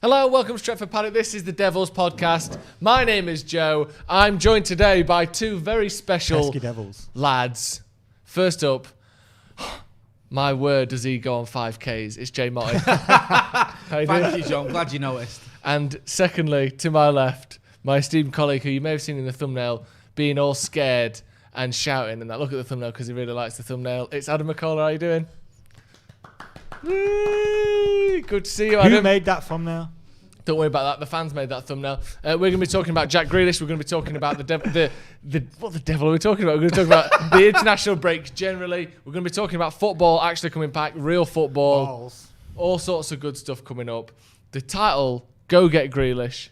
Hello, welcome to Stretford Paddock. This is the Devils podcast. My name is Joe. I'm joined today by two very special lads. First up, my word, does he go on 5Ks? It's Jay Motty. Thank you, John. Glad you noticed. And secondly, to my left, my esteemed colleague, who you may have seen in the thumbnail, being all scared and shouting. And that look at the thumbnail because he really likes the thumbnail. It's Adam Mckola. How you doing? Whee! Good to see you, Adam. Who made that thumbnail? Don't worry about that. The fans made that thumbnail. We're going to be talking about Jack Grealish. We're going to be talking about what the devil are we talking about? We're going to talk about the international break generally. We're going to be talking about football actually coming back, real football, Balls. All sorts of good stuff coming up. The title, Go Get Grealish,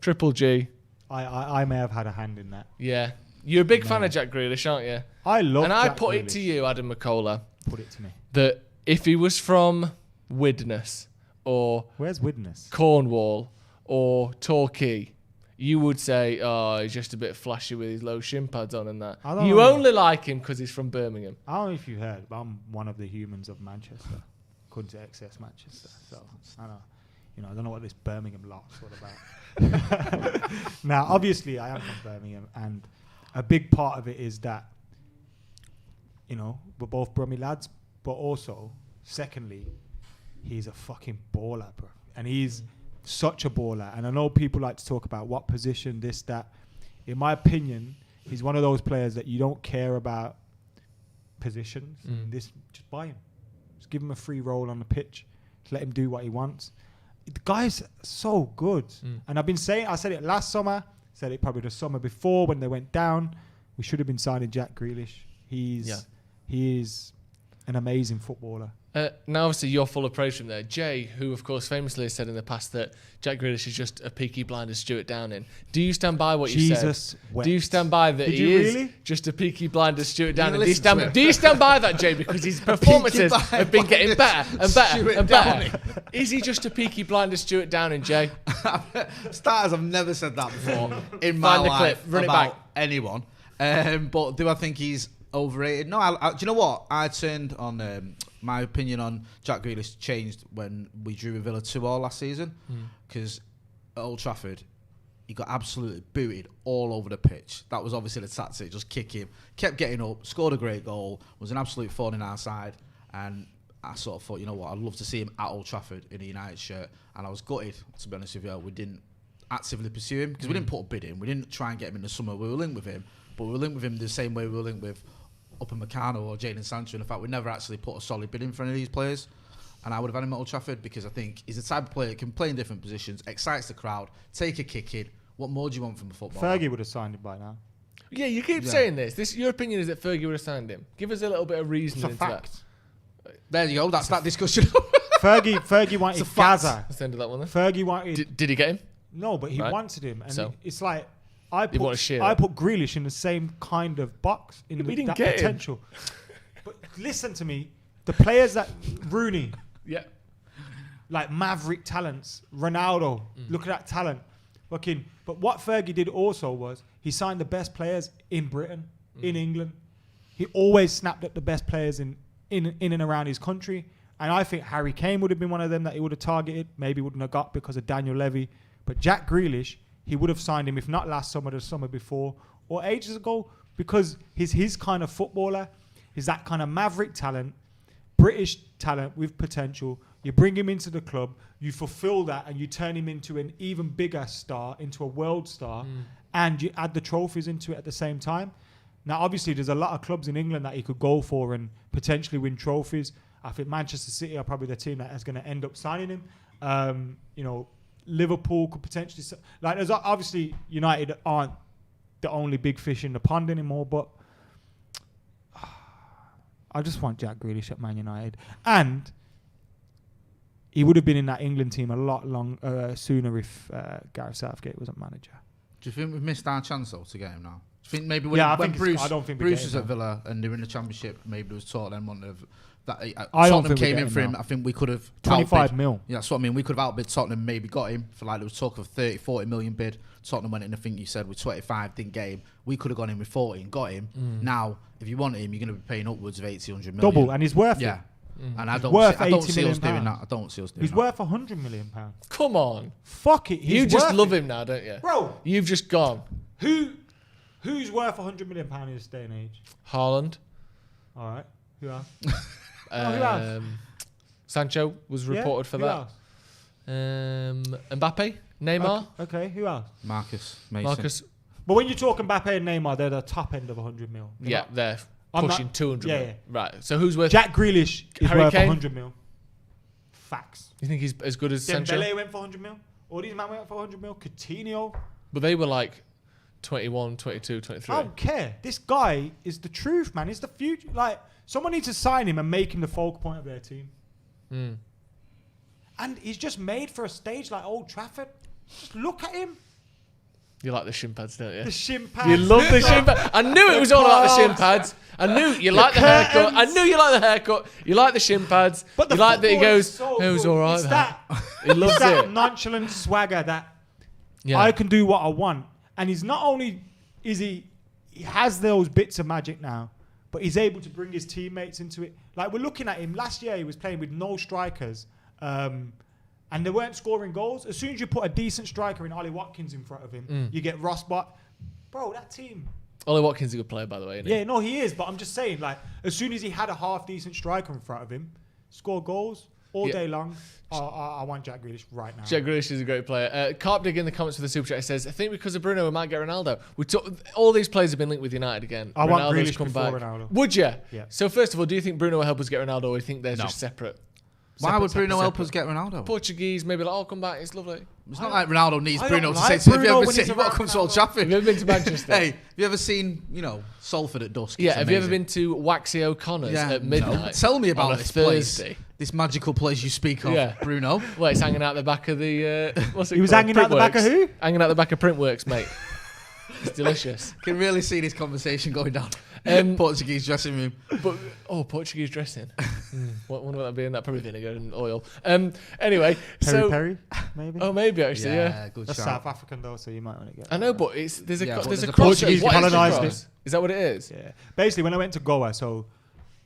Triple G. I may have had a hand in that. Yeah. You're a big fan of Jack Grealish, aren't you? I love And Jack I put Grealish. it to you, Adam Mckola. Put it to me. That if he was from Widnes or Where's Widnes? Cornwall or Torquay, you would say, oh, he's just a bit flashy with his low shin pads on and that. You only like him because he's from Birmingham. I don't know if you heard, but I'm one of the humans of Manchester. According to XS Manchester. So, I know. I don't know what this Birmingham lot's all about. Now, obviously, I am from Birmingham, and a big part of it is that, we're both Brummy lads, but also, secondly, he's a fucking baller, bro. And he's such a baller. And I know people like to talk about what position, this, that. In my opinion, he's one of those players that you don't care about positions. Just buy him. Just give him a free roll on the pitch. Just let him do what he wants. The guy's so good. And I said it last summer, said it probably the summer before when they went down. We should have been signing Jack Grealish. He is an amazing footballer. Now, obviously, you're full of praise from there. Jay, who, of course, famously has said in the past that Jack Grealish is just a Peaky Blinders Stuart Downing. Do you stand by what you said? Do you stand by that he is just a Peaky Blinders Stuart Downing? Do you stand by that, Jay? Because his performances have been getting better and better and better. Is he just a Peaky Blinders Stuart Downing, Jay? Starters, I've never said that before in my life Run it about back. anyone. But do I think he's overrated? No. Do you know what? I turned on... my opinion on Jack Grealish changed when we drew with Villa 2-2 last season, because at Old Trafford, he got absolutely booted all over the pitch. That was obviously the tactic, just kick him. Kept getting up, scored a great goal, was an absolute thorn in our side, and I sort of thought, you know what, I'd love to see him at Old Trafford in a United shirt, and I was gutted, to be honest with you. We didn't actively pursue him, because we didn't put a bid in. We didn't try and get him in the summer. We were linked with him, but we were linked with him the same way we were linked with Upper Mckola or Jadon Sancho. In fact, we never actually put a solid bid in for any of these players, and I would have had him at Old Trafford because I think he's the type of player that can play in different positions, excites the crowd, take a kick in. What more do you want from a footballer? Fergie would have signed him by now. Yeah, you keep saying this. Your opinion is that Fergie would have signed him. Give us a little bit of reasoning into that. There you go. That's that discussion. Fergie wanted Gaza. Let's end of that one then. Fergie wanted... Did he get him? No, but he wanted him. And so it's like... I put Grealish in the same kind of box in that potential. But listen to me, the players that Rooney, like maverick talents, Ronaldo, look at that talent. But what Fergie did also was he signed the best players in Britain, in England. He always snapped at the best players in and around his country. And I think Harry Kane would have been one of them that he would have targeted, maybe wouldn't have got because of Daniel Levy. But Jack Grealish, he would have signed him, if not last summer, the summer before, or ages ago, because he's his kind of footballer. He's that kind of maverick talent, British talent with potential. You bring him into the club, you fulfill that, and you turn him into an even bigger star, into a world star, and you add the trophies into it at the same time. Now, obviously, there's a lot of clubs in England that he could go for and potentially win trophies. I think Manchester City are probably the team that is going to end up signing him. Liverpool could potentially... there's obviously United aren't the only big fish in the pond anymore, but I just want Jack Grealish at Man United. And he would have been in that England team a lot sooner if Gareth Southgate wasn't manager. Do you think we've missed our chance, though, to get him now? Do you think maybe when Bruce was at Villa and they were in the Championship, maybe there was talk then that Tottenham came in for him. I think we could have 25 mil. Yeah, that's what I mean. We could have outbid Tottenham, maybe got him for there was talk of 30, 40 million bid. Tottenham went in, I think you said, with 25, didn't get him. We could have gone in with 40 and got him. Now, if you want him, you're going to be paying upwards of 80, 100 million. Double, and he's worth it. And I don't see us doing that. He's worth £100 million. Come on. Fuck it. You just love him now, don't you? Bro. You've just gone. Who's worth £100 million in this day and age? Haaland. All right. Who else? Who else? Sancho was reported for that. Mbappe. Neymar. Okay. Who else? Marcus Mason. But when you talk Mbappe and Neymar, they're the top end of 100 mil. Yeah, they're pushing 200 mil. Yeah. Right. So who's worth... Jack Grealish is Harry worth Kane? 100 mil. Facts. You think he's as good as Sancho? Dembele went for 100 mil. All these men went for 100 mil. Coutinho. But they were like 21, 22, 23. I don't care. This guy is the truth, man. He's the future. Like, someone needs to sign him and make him the focal point of their team. And he's just made for a stage like Old Trafford. Just look at him. You like the shin pads, don't you? The shin pads. You love the shin pads. I knew it was all about the shin pads. I knew you like the haircut. I knew you like the haircut. You like the shin pads. But you like that he goes, so it was all right. It's that. He loves that it. nonchalant swagger that I can do what I want. And he's not only he has those bits of magic now, but he's able to bring his teammates into it. Like, we're looking at him. Last year, he was playing with no strikers. And they weren't scoring goals. As soon as you put a decent striker in Ollie Watkins in front of him, you get Rossbot. Bro, that team. Ollie Watkins is a good player, by the way, isn't he? Yeah, no, he is. But I'm just saying, like, as soon as he had a half-decent striker in front of him, score goals all day long. I want Jack Grealish right now. Jack Grealish is a great player. Carpdig in the comments for the Super Chat says, I think because of Bruno, we might get Ronaldo. All these players have been linked with United again. I want Grealish before Ronaldo. Would you? Yeah. So first of all, do you think Bruno will help us get Ronaldo, or do you think they're just separate? Why would Bruno help us get Ronaldo? Portuguese, maybe like, come back, it's lovely. It's not like Ronaldo needs Bruno to say, have you ever seen, you've got to come to Old Trafford. Have you ever been to Manchester? Hey, have you ever seen, Salford at dusk? Yeah, have you ever been to Waxy O'Connor's at midnight? No. Tell me about this Thursday. Place. This magical place you speak of, Bruno. Well, it's hanging out the back of the... what's it He was called? hanging out the back of who? Hanging out the back of Printworks, mate. It's delicious. Can really see this conversation going down. Portuguese dressing room. Portuguese dressing. What would that be in? That probably vinegar and oil. Anyway, Perry, maybe. Oh, maybe actually, yeah. Good That's shout. South African though, so you might want to get. I know, but there's a cross. Portuguese colonised it. Is that what it is? Yeah. Basically, when I went to Goa,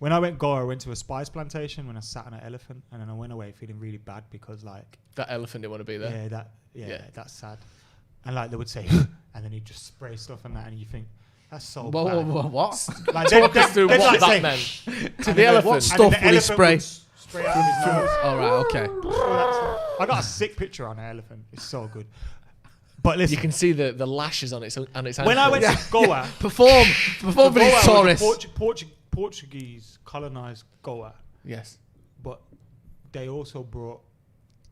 I went to a spice plantation when I sat on an elephant, and then I went away feeling really bad because like that elephant didn't want to be there. Yeah, that's sad. And like they would say, and then he'd just spray stuff and that, and you think. That's so bad. What? Like talk us through what that meant to the elephant. What stuff would he spray? Spray out his nose. All right, okay. I got a sick picture on an elephant. It's so good. But listen, you can see the lashes on its ankles. When I went to Goa, perform for these tourists. Portuguese colonized Goa. Yes, but they also brought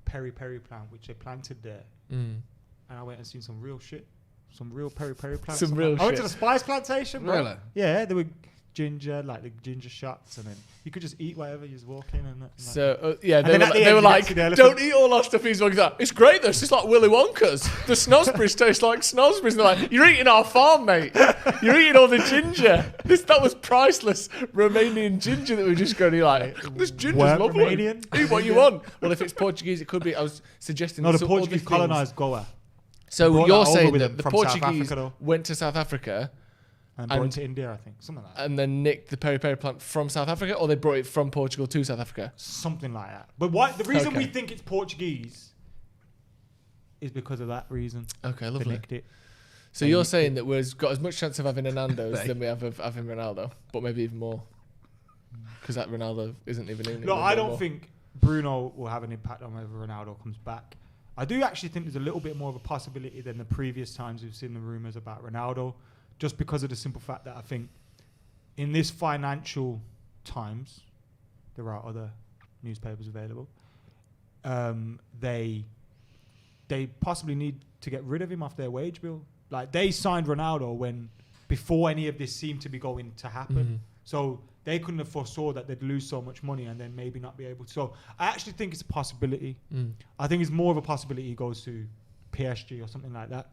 peri plant, which they planted there. And I went and seen some real shit. Some real peri plants. I went to the spice plantation, bro. Really? Yeah, there were ginger, like the ginger shots, and then you could just eat whatever you just walk in and so they were like, don't eat all our stuff. He's like that. It's great though. It's just like Willy Wonka's. The snosberries taste like snosberries. And they're like, you're eating our farm, mate. You're eating all the ginger. That was priceless Romanian ginger that we were just going to like. This ginger's lovely. Romanian? Eat what you want. Well, if it's Portuguese, it could be. I was suggesting. No, the Portuguese colonized Goa. So you're saying that the Portuguese went to South Africa and brought it to India, I think, something like that. And then nicked the peri plant from South Africa, or they brought it from Portugal to South Africa? Something like that. But the reason we think it's Portuguese is because of that reason. Okay, lovely. They nicked it. So you're saying that we've got as much chance of having a Nando's than we have of having Ronaldo, but maybe even more, because that Ronaldo isn't even in it. No, I don't think Bruno will have an impact on whether Ronaldo comes back. I do actually think there's a little bit more of a possibility than the previous times we've seen the rumours about Ronaldo, just because of the simple fact that I think in this financial times, there are other newspapers available. They possibly need to get rid of him off their wage bill. Like, they signed Ronaldo before any of this seemed to be going to happen. So they couldn't have foresaw that they'd lose so much money and then maybe not be able to. So I actually think it's a possibility. I think it's more of a possibility he goes to PSG or something like that.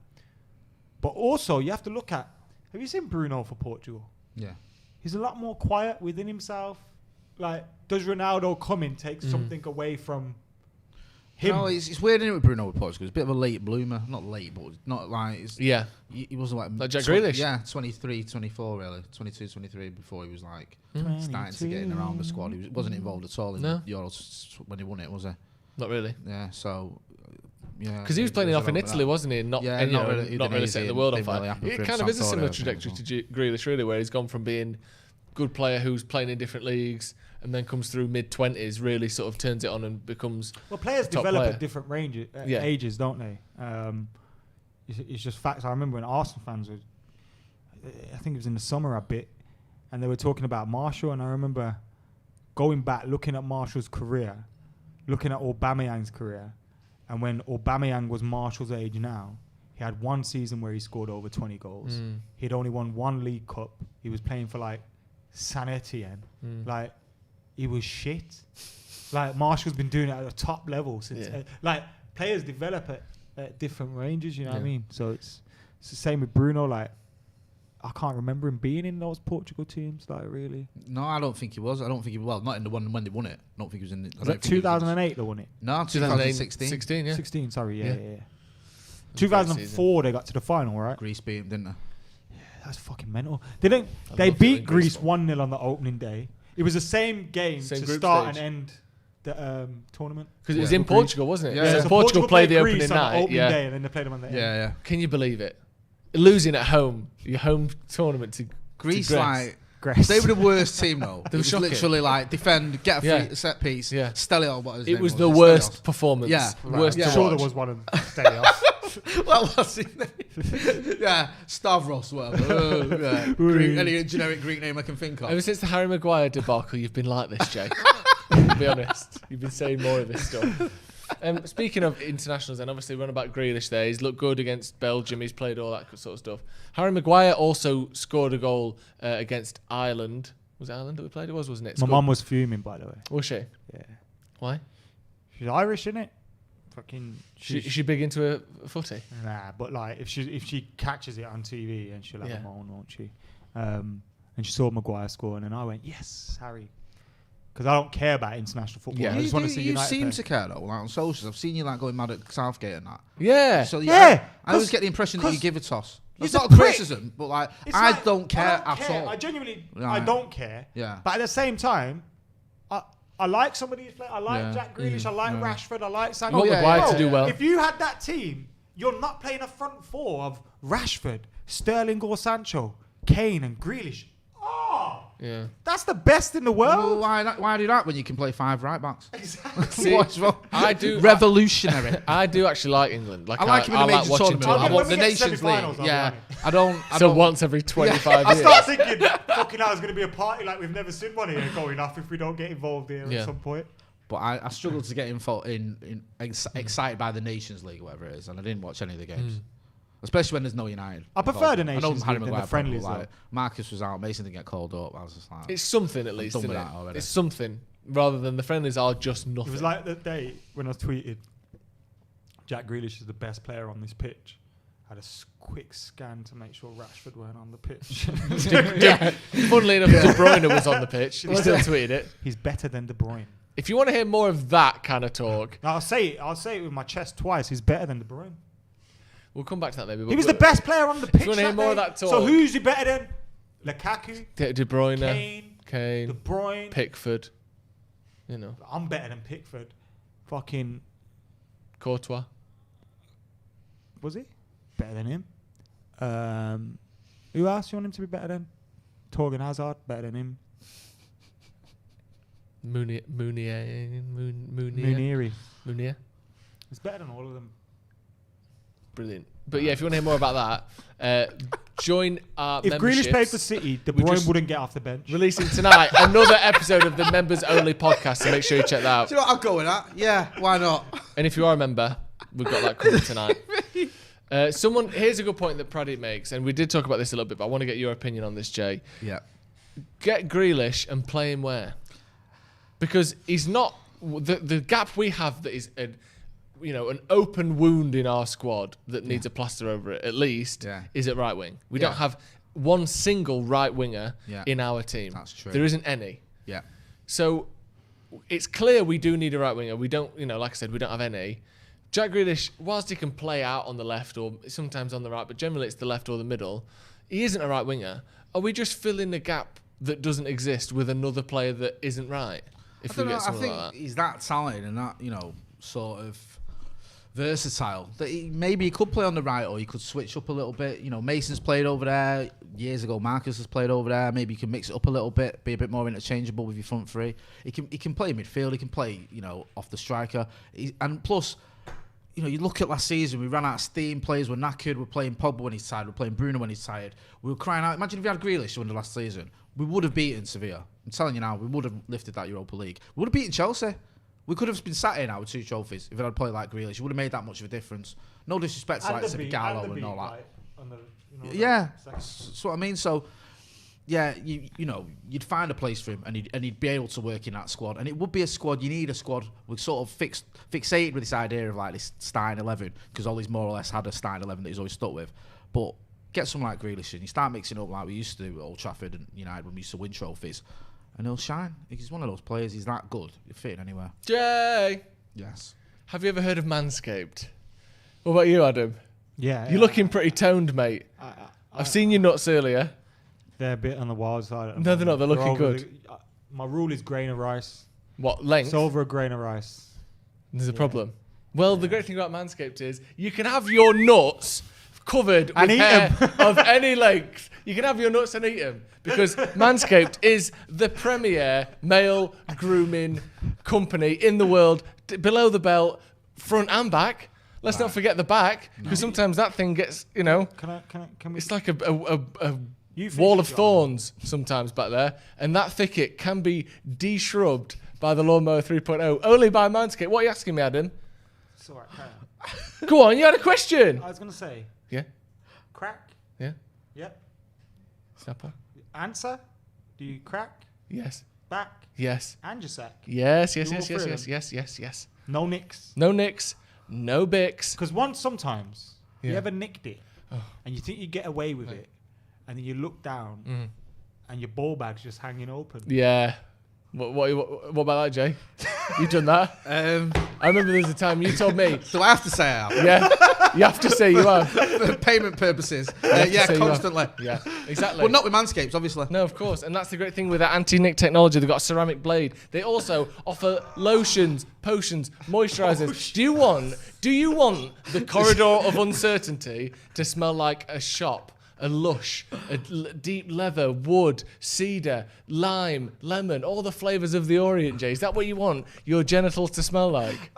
But also, you have to look at, have you seen Bruno for Portugal? Yeah. He's a lot more quiet within himself. Like, does Ronaldo come in, take something away from him. No, it's weird in it with Bruno with Portugal. He's a bit of a late bloomer. Not late, but not like... He wasn't like Jack Grealish? Yeah, 23, 24 really. 22, 23 before he was like starting to get in around the squad. He wasn't involved at all in Euros when he won it, was he? Not really. Yeah, so... Yeah, because he was playing off in Italy, wasn't he? Not really setting the world on fire. It kind of is a similar trajectory to Grealish, really, where he's gone from being a good player who's playing in different leagues and then comes through mid-20s, really sort of turns it on and becomes players develop at different ages, don't they? It's just facts. I remember when Arsenal fans were, I think it was in the summer a bit, and they were talking about Martial, and I remember going back, looking at Martial's career, looking at Aubameyang's career, and when Aubameyang was Martial's age now, he had one season where he scored over 20 goals. He'd only won one League Cup. He was playing for like San Etienne. Like, he was shit. Like, Martial's been doing it at a top level since. Like, players develop at different ranges, you know what I mean? So it's the same with Bruno. Like, I can't remember him being in those Portugal teams, like, really. No, I don't think he was. I don't think he was. Not in the one when they won it. I don't think he was in it. Was that 2008 they won it? No, 2016. 16, sorry, yeah. 2004 they got to the final, right? Greece beat him, didn't they? Yeah, that's fucking mental. They beat Greece 1-0 on the opening day. It was the same game to start and end the tournament. Because it was in Portugal, wasn't it? Yeah. So Portugal played the opening night. Day, and then they played them on the end. Yeah. Can you believe it? Losing at home, your home tournament to Greece, to like Greece. They were the worst team though. They were shocking. Literally like defend, get a set piece. Yeah, Stelios, what his name was the worst performance. Yeah, worst. I'm sure there was one of Stelios. What was his name? Yeah, Stavros, whatever. Any generic Greek name I can think of. Ever since the Harry Maguire debacle, you've been like this, Jay. To be honest, you've been saying more of this stuff. Speaking of internationals, then obviously run about Grealish there. He's looked good against Belgium. He's played all that sort of stuff. Harry Maguire also scored a goal against Ireland. Was it Ireland that we played? It was, wasn't it? My mum was fuming, by the way. Was she? Yeah. Why? She's Irish, isn't it? Fucking. Is she big into a footy? Nah, but like if she catches it on TV, and she'll have a moan, won't she? And she saw Maguire scoring, and I went, yes, Harry. Because I don't care about international football. I just want to see United. You seem to care though, like on socials. I've seen you like going mad at Southgate and that. Yeah. So I always get the impression that you give a toss. It's not a criticism, but like I don't care at all. I genuinely, I don't care. Yeah. But at the same time, I like some of these players. I like Jack Grealish. I like Rashford. I like Sancho. I want Maguire to do well. If you had that team, you're not playing a front four of Rashford, Sterling or Sancho, Kane and Grealish. Yeah, that's the best in the world. Well, why do that when you can play 5 right backs? Exactly. What's wrong? I do revolutionary. I do actually like England. I like him in the major tournament. I want the Nations League. Yeah, I don't. Once every 25 years. I start thinking, fucking hell, it's going to be a party like we've never seen one here going off if we don't get involved here at some point. But I struggled to get excited by the Nations League, whatever it is, and I didn't watch any of the games. Especially when there's no United. I prefer the Nations League than the friendlies. Like, Marcus was out, Mason didn't get called up. I was just like... It's something at least, isn't it? It's something, rather than the friendlies are just nothing. It was like the day when I tweeted, Jack Grealish is the best player on this pitch. I had a quick scan to make sure Rashford weren't on the pitch. Funnily enough, De Bruyne was on the pitch. He still tweeted it. He's better than De Bruyne. If you want to hear more of that kind of talk... I'll say it with my chest twice. He's better than De Bruyne. We'll come back to that maybe. He was the best player on the pitch. If you want to hear more of that talk. So who's he better than? Lukaku, De Bruyne, Kane, De Bruyne, Pickford. You know, I'm better than Pickford. Fucking Courtois. Was he better than him? Who else you want him to be better than? Torgan Hazard, better than him. Mounier. He's better than all of them. Brilliant. But yeah, if you want to hear more about that, join our If Grealish played for City, De Bruyne wouldn't get off the bench. Releasing tonight another episode of the members only podcast, so make sure you check that out. Do you know what I'll go with that? Yeah, why not? And if you are a member, we've got that covered tonight. Here's a good point that Paddock makes, and we did talk about this a little bit, but I want to get your opinion on this, Jay. Yeah. Get Grealish and play him where? Because he's not... The gap we have that is... an open wound in our squad that needs a plaster over it, at least, is at right wing. We don't have one single right winger in our team. That's true. There isn't any. Yeah. So it's clear we do need a right winger. We don't, like I said, we don't have any. Jack Grealish, whilst he can play out on the left or sometimes on the right, but generally it's the left or the middle, he isn't a right winger. Are we just filling the gap that doesn't exist with another player that isn't right? I think he's that talented and that, sort of versatile that maybe he could play on the right or he could switch up a little bit. Mason's played over there years ago. Marcus has played over there. Maybe you can mix it up a little bit, be a bit more interchangeable with your front three. He can play midfield. He can play, off the striker. And plus, you look at last season, we ran out of steam. Players were knackered. We're playing Pogba when he's tired. We're playing Bruno when he's tired. We were crying out. Imagine if we had Grealish under last season. We would have beaten Sevilla. I'm telling you now, we would have lifted that Europa League. We would have beaten Chelsea. We could have been sat here now with 2 trophies if it had played like Grealish. It would have made that much of a difference. No disrespect to like Gallo and all that. Yeah, that's what I mean. So, yeah, you'd find a place for him and he'd be able to work in that squad. And it would be a squad. You need a squad. We're sort of fixated with this idea of like this starting 11 because Ollie's more or less had a starting 11 that he's always stuck with. But get someone like Grealish and you start mixing up like we used to do at Old Trafford and United when we used to win trophies. And he'll shine. He's one of those players. He's that good. He'll fit in anywhere. Jay! Yes. Have you ever heard of Manscaped? What about you, Adam? Yeah. You're looking pretty toned, mate. I've seen your nuts earlier. They're a bit on the wild side. No, they're not. They're looking good. My rule is grain of rice. What, length? It's over a grain of rice. There's a problem. Well, the great thing about Manscaped is you can have your nuts covered with hair of any length. You can have your nuts and eat them because Manscaped is the premier male grooming company in the world. Below the belt, front and back. Let's not forget the back because sometimes that thing gets, Can we? It's like a wall of thorns sometimes back there, and that thicket can be de-shrubbed by the Lawnmower 3.0 only by Manscaped. What are you asking me, Adam? It's all right. Go on, you had a question. I was going to say. Yeah. Crack. Yeah. Yep. Snapper. Answer. Do you crack? Yes. Back. Yes. And your sack. Yes. No nicks. No nicks. No bics. Because sometimes you ever nicked it and you think you get away with it, and then you look down and your ball bag's just hanging open. Yeah. What about that, Jay? You done that? I remember there was a time you told me. Do I have to say I have? Yeah. You have to say you have. For payment purposes. Constantly. Yeah, exactly. Well, not with Manscaped, obviously. No, of course. And that's the great thing with that anti-nick technology. They've got a ceramic blade. They also offer lotions, potions, moisturizers. Do you want the corridor of uncertainty to smell like a shop? A lush, deep leather, wood, cedar, lime, lemon, all the flavours of the Orient, Jay. Is that what you want your genitals to smell like?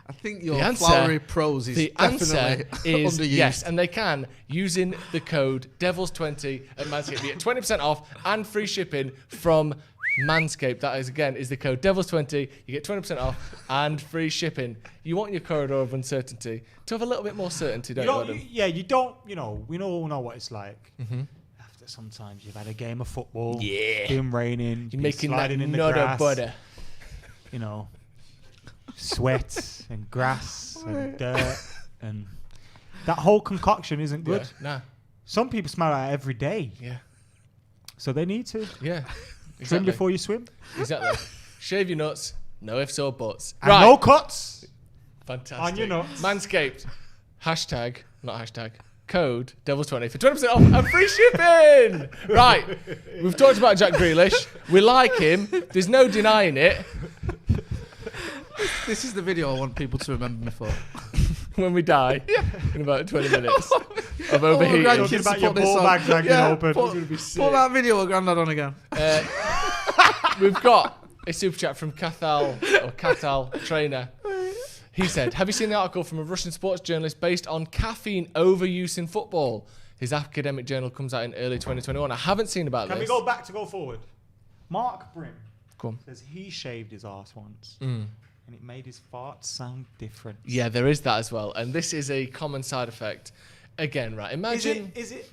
I think your flowery prose is definitely is underused. Yes, and they can, using the code DEVILS20 at Manscaped. You get 20% off and free shipping from Manscaped. That is, again, is the code DEVILS20. You get 20% off and free shipping. You want your corridor of uncertainty to have a little bit more certainty, don't you, Adam? You don't, we all know what it's like. Mm-hmm. After sometimes you've had a game of football, been raining, you're making that in the grass, butter. Sweat and grass and dirt. And that whole concoction isn't good. Yeah, nah. Some people smell like it every day. Yeah. So they need to. Yeah. Exactly. Swim before you swim. Exactly. Shave your nuts. No ifs or buts. And no cuts. Fantastic. On your nuts. Manscaped. Code DEVILS20 for 20% off and free shipping. Right. We've talked about Jack Grealish. We like him. There's no denying it. This is the video I want people to remember me for. When we die in about 20 minutes of overheating. Talking about your ball bag hanging open. Put that video of Grandad on again. We've got a super chat from Katal Trainer. He said, have you seen the article from a Russian sports journalist based on caffeine overuse in football? His academic journal comes out in early 2021. I haven't seen about this. Can we go back to go forward? Mark Brim Come. says he shaved his arse once. And it made his farts sound different. Yeah, there is that as well. And this is a common side effect. Again, right, imagine... Is it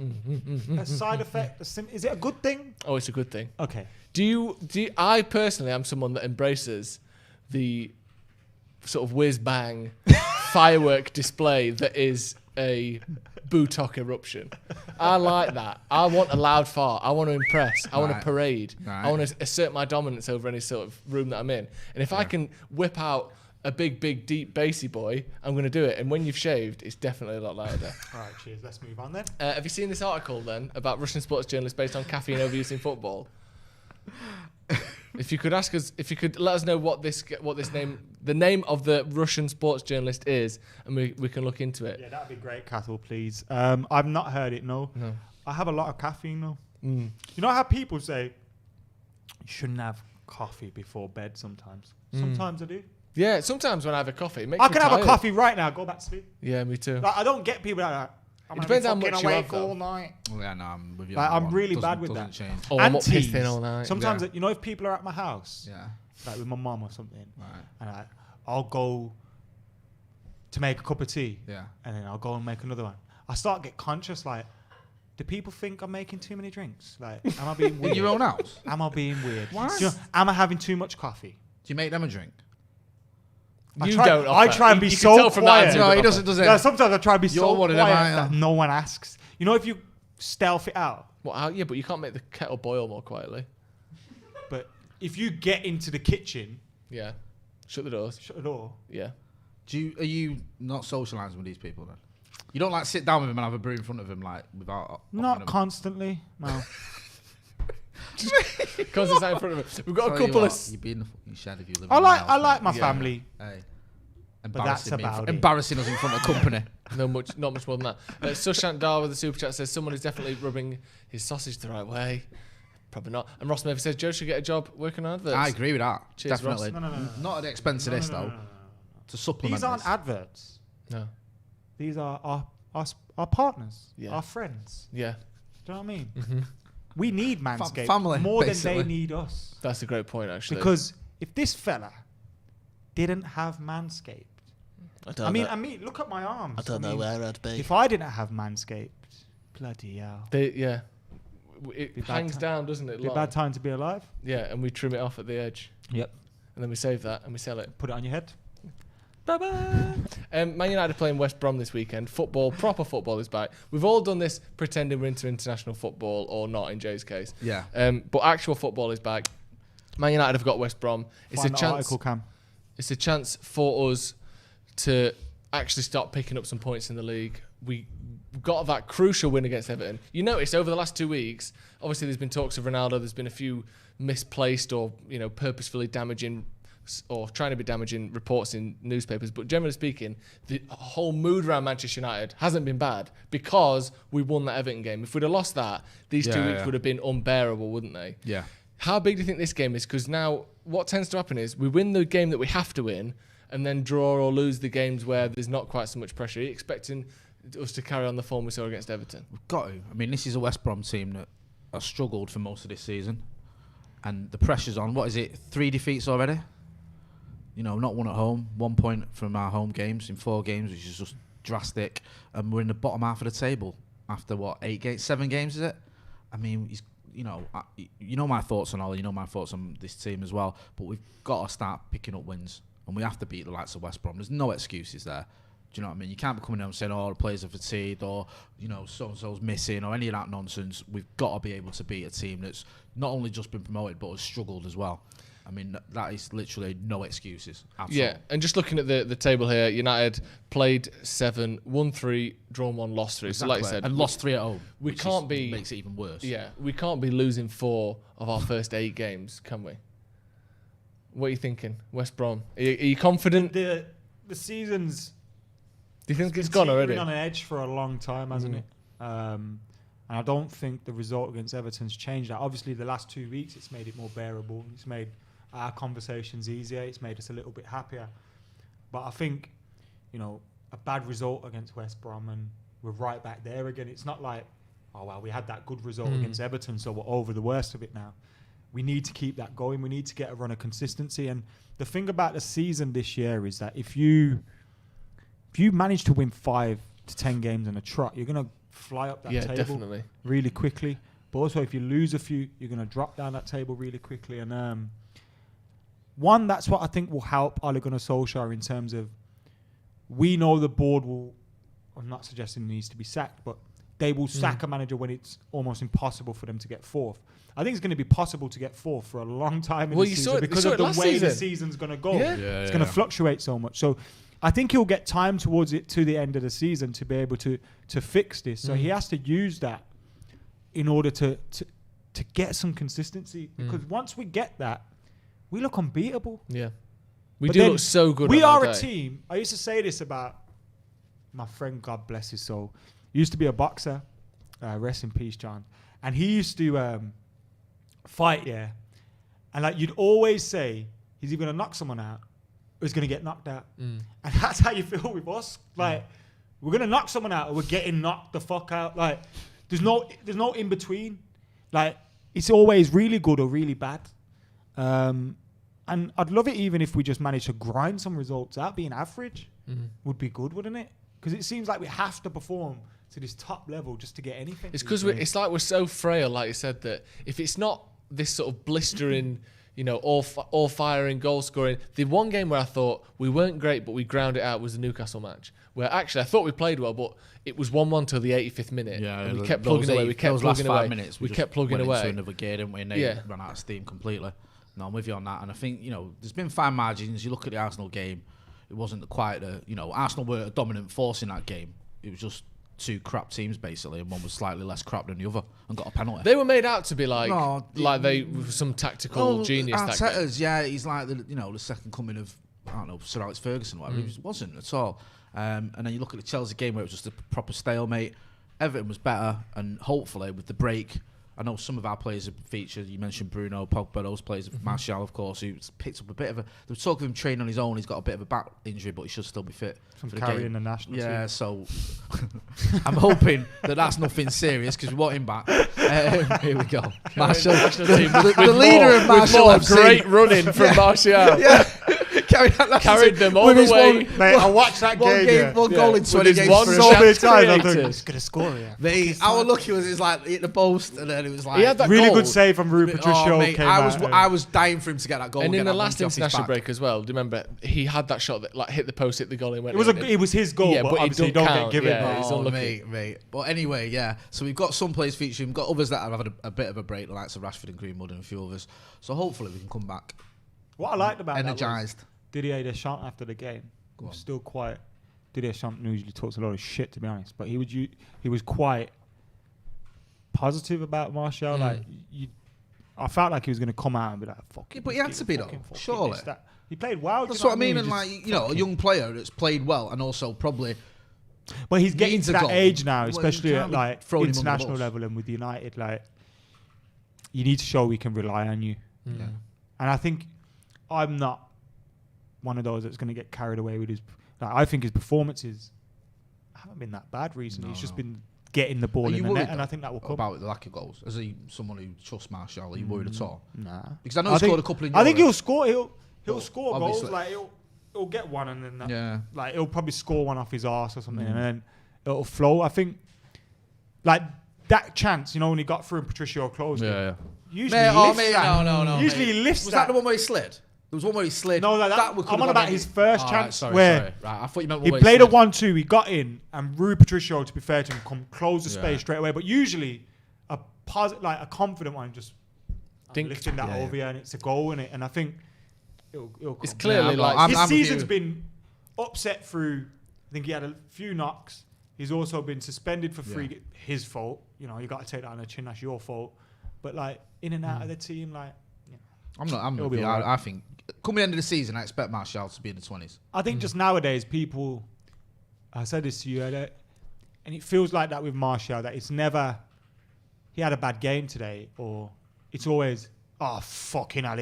a side effect? Is it a good thing? Oh, it's a good thing. Okay. I personally am someone that embraces the sort of whiz-bang firework display that is a Bootok eruption. I like that. I want a loud fart. I want to impress. I want to parade. I want to assert my dominance over any sort of room that I'm in. And if I can whip out a big, deep, bassy boy, I'm going to do it. And when you've shaved, it's definitely a lot louder. All right, cheers. Let's move on then. Have you seen this article then about Russian sports journalists based on caffeine overuse in football? If you could let us know what the name of the Russian sports journalist is, and we can look into it. Yeah, that'd be great, Cathal, please. I've not heard it, no. I have a lot of caffeine, though. You know how people say you shouldn't have coffee before bed sometimes? Sometimes I do. Yeah, sometimes when I have a coffee, it makes I me can tired. have a coffee right now, go back to sleep. Yeah, me too. Like, I don't get people like that. It depends how much you have, all night. Yeah, no, I'm with you. Like, I'm really bad with that. Change. Oh, I'm up pissing all night. Sometimes, you know, if people are at my house, yeah, like with my mum or something, right, and I'll go to make a cup of tea, yeah, and then I'll go and make another one. I start to get conscious, like, do people think I'm making too many drinks? Like, am I being weird? In your own house? Am I being weird? What? You know, am I having too much coffee? Do you make them a drink? I try and be so quiet. No, he doesn't. Yeah, sometimes I try and be so quiet that no one asks. You know, if you stealth it out. Well, yeah, but you can't make the kettle boil more quietly. But if you get into the kitchen, yeah, shut the doors. Shut the door. Yeah. Are you not socialising with these people then? You don't like sit down with them and have a brew in front of them like without. Not constantly. No. Constantly in front of them. We've got a couple of. You'd be in the fucking shed if you live. I like my family. Hey. But that's about it. Embarrassing us in front of company. Not much more than that. Sushant Dar with the super chat says someone is definitely rubbing his sausage the right way. Probably not. And Ross Murphy says Joe should get a job working on adverts. I agree with that. Cheers, definitely. Ross. No. Not at the expense of this though. To supplement. These aren't adverts. No. These are our partners. Yeah. Our friends. Yeah. Do you know what I mean? Mm-hmm. We need Manscaped family, more basically. than they need us. That's a great point, actually. Because if this fella didn't have Manscaped, I mean, look at my arms. I don't know where I'd be. If I didn't have Manscaped, bloody hell. It hangs down, doesn't it? It'd be a bad time to be alive. Yeah, and we trim it off at the edge. Yep. And then we save that and we sell it. Put it on your head. Bye-bye. Man United are playing West Brom this weekend. Proper football is back. We've all done this pretending we're into international football or not in Jay's case. Yeah. But actual football is back. Man United have got West Brom. It's a chance for us to actually start picking up some points in the league. We got that crucial win against Everton. You notice over the last 2 weeks, obviously there's been talks of Ronaldo. There's been a few misplaced or purposefully damaging or trying to be damaging reports in newspapers. But generally speaking, the whole mood around Manchester United hasn't been bad because we won that Everton game. If we'd have lost that, these 2 weeks would have been unbearable, wouldn't they? Yeah. How big do you think this game is? Because now what tends to happen is we win the game that we have to win and then draw or lose the games where there's not quite so much pressure. Are you expecting us to carry on the form we saw against Everton? We've got to. I mean, this is a West Brom team that has struggled for most of this season. And the pressure's on. What is it? 3 defeats already? Not one at home. 1 point from our home games in 4 games, which is just drastic. And we're in the bottom half of the table after, 7 games, is it? I mean, my thoughts on Ollie, my thoughts on this team as well. But we've got to start picking up wins. And we have to beat the likes of West Brom. There's no excuses there. Do you know what I mean? You can't be coming down and saying, the players are fatigued or, so-and-so's missing or any of that nonsense. We've got to be able to beat a team that's not only just been promoted but has struggled as well. I mean, that is literally no excuses at all. Yeah, and just looking at the table here, United played 7, won 3, drawn 1, lost 3. Exactly. So like I said... And lost 3 at home. Makes it even worse. Yeah, we can't be losing 4 of our first 8 games, can we? What are you thinking, West Brom? Are you confident? The season's... Do you think it's gone already? It's been on an edge for a long time, hasn't it? And I don't think the result against Everton's changed that. Obviously, the last 2 weeks, it's made it more bearable. It's made our conversations easier. It's made us a little bit happier. But I think, a bad result against West Brom and we're right back there again. It's not like, we had that good result against Everton, so we're over the worst of it now. We need to keep that going. We need to get a run of consistency. And the thing about the season this year is that if you manage to win 5 to 10 games in a trot, you're going to fly up that table really quickly. But also, if you lose a few, you're going to drop down that table really quickly. And that's what I think will help Ole Gunnar Solskjaer in terms of we know the board will I'm not suggesting he needs to be sacked, but they will sack a manager when it's almost impossible for them to get fourth. I think it's going to be possible to get fourth for a long time in the season because of the way the season's going to go. It's going to fluctuate so much. So I think he'll get time towards it to the end of the season to be able to fix this. So he has to use that in order to get some consistency. Because once we get that, we look unbeatable. Yeah. We do look so good. We are a team. I used to say this about my friend, God bless his soul. He used to be a boxer. Rest in peace, John. And he used to fight, and like you'd always say he's either going to knock someone out or he's going to get knocked out. And that's how you feel with us. Like we're going to knock someone out or we're getting knocked the fuck out. Like there's no in between. Like it's always really good or really bad. And I'd love it even if we just managed to grind some results out. Being average would be good, wouldn't it? Because it seems like we have to perform to this top level just to get anything. It's because it's like we're so frail, like you said, that if it's not this sort of blistering, all firing, goal scoring. The one game where I thought we weren't great, but we ground it out was the Newcastle match, where actually I thought we played well, but it was 1-1 till the 85th minute. Yeah, and we kept plugging away. We kept plugging away. We kept plugging away. Into another gear, didn't we? And they ran out of steam completely. No, I'm with you on that. And I think there's been fine margins. You look at the Arsenal game, it wasn't quite Arsenal were a dominant force in that game. It was just two crap teams basically, and one was slightly less crap than the other and got a penalty. They were made out to be like they were some tactical genius. Arteta's, he's like the second coming of Sir Alex Ferguson. Whatever. He wasn't at all. And then you look at the Chelsea game where it was just a proper stalemate. Everton was better, and hopefully with the break. I know some of our players have featured. You mentioned Bruno, Pogba, those players. Martial, of course, who's picked up a bit of a... There was talk of him training on his own. He's got a bit of a back injury, but he should still be fit from carrying the national team. Yeah, so I'm hoping that that's nothing serious because we want him back. Here we go. Martial, the leader of Martial. A great run-in from Martial. Yeah. Carried them all the way. Mate, I watched that game. One goal in 20 games. So many times I thought he's going to score here. Mate, how lucky was it? Like hit the post and then it was like... He had that really goal. Good save from Rui Patricio. Mate, I was dying for him to get that goal. And in the last international break as well, do you remember, he had that shot that hit the post, hit the goal and went It was his goal, but obviously don't get given. He's unlucky. Mate. But anyway, so we've got some players featuring. We've got others that have had a bit of a break, the likes of Rashford and Greenwood and a few others. So hopefully we can come back. What I liked about energised. Didier Deschamps after the game was still quiet. Didier Deschamps usually talks a lot of shit, to be honest, but he was quite positive about Martial. I felt like he was going to come out and be like, "Fuck." Yeah, but he had to be though. Surely he played well. That's what I mean. And a young player that's played well and also probably. But he's getting to that age now, especially at international level and with United. Like, you need to show we can rely on you. Yeah. And I think I'm not one of those that's going to get carried away with his... I think his performances haven't been that bad recently. He's just been getting the ball in the net, and I think that will come. About the lack of goals? As someone who trusts Martial, are you worried at all? Nah. Because I know he scored a couple in... I think he'll score. He'll score goals. Like, he'll get one, and then he'll probably score one off his arse or something, and then it'll flow. I think like that chance, when he got through and Patricio closed it. Usually he lifts that. No. Usually he lifts that. Was that the one where he slid? There was one where he slid. No, I'm on about his first chance where I thought you meant he played a 1-2, he got in, and Rui Patricio, to be fair to him, closed the space straight away. But usually a confident one just lifting that over and it's a goal in it. And I think it'll come. It's clearly his season's been upset through. I think he had a few knocks. He's also been suspended for free. His fault. You got to take that on the chin. That's your fault. But in and out of the team, I'm not. I think come the end of the season, I expect Martial to be in the 20s. I think just nowadays, people. I said this to you, and it feels like that with Martial. That it's never. He had a bad game today, or it's always, fucking hell,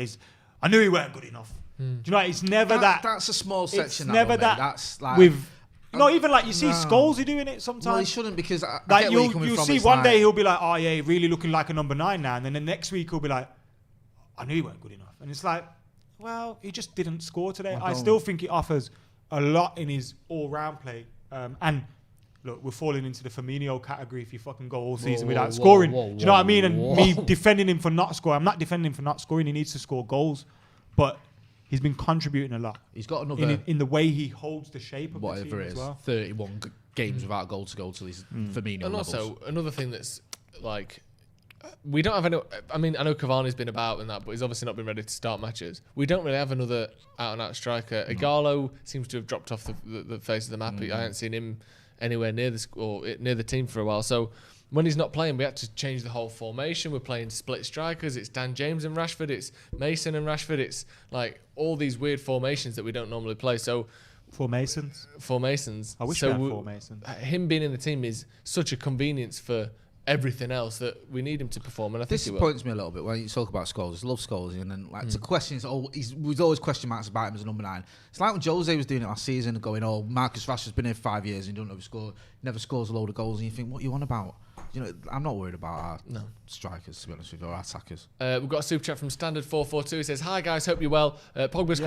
I knew he weren't good enough. Do you know? It's never that. That's a small section. It's never that. That's like with. Even you see Scholes doing it sometimes. Well, he shouldn't because you'll see one day he'll be like, oh yeah, really looking like a number 9 now, and then the next week he'll be like, I knew he weren't good enough. And it's like, well, he just didn't score today. I still think he offers a lot in his all-round play. And look, we're falling into the Firmino category if you fucking go all season without scoring. Do you know what I mean? And me defending him for not scoring. I'm not defending him for not scoring. He needs to score goals. But he's been contributing a lot. He's got another... In the way he holds the shape of the team whatever it is, as well. 31 games without a goal to go to these Firmino and levels. Also, another thing that's like, we don't have any. I mean, I know Cavani's been about and that, but he's obviously not been ready to start matches. We don't really have another out-and-out striker. Igalo seems to have dropped off the face of the map. I haven't seen him anywhere near the team for a while. So when he's not playing, we had to change the whole formation. We're playing split strikers. It's Dan James and Rashford. It's Mason and Rashford. It's like all these weird formations that we don't normally play. So Formations. I wish we had formations. Him being in the team is such a convenience for everything else that we need him to perform, and I think this disappoints me a little bit when you talk about Scholes. I love Scholes, and then like to questions. We've always question marks about him as a number 9. It's like when Jose was doing it last season, going, "Oh, Marcus Rashford's been here 5 years and he never scores a load of goals." And you think, what are you on about? You know, I'm not worried about our strikers, to be honest with you, or our attackers. We've got a super chat from Standard 442. He says, "Hi guys, hope you're well. Pogba's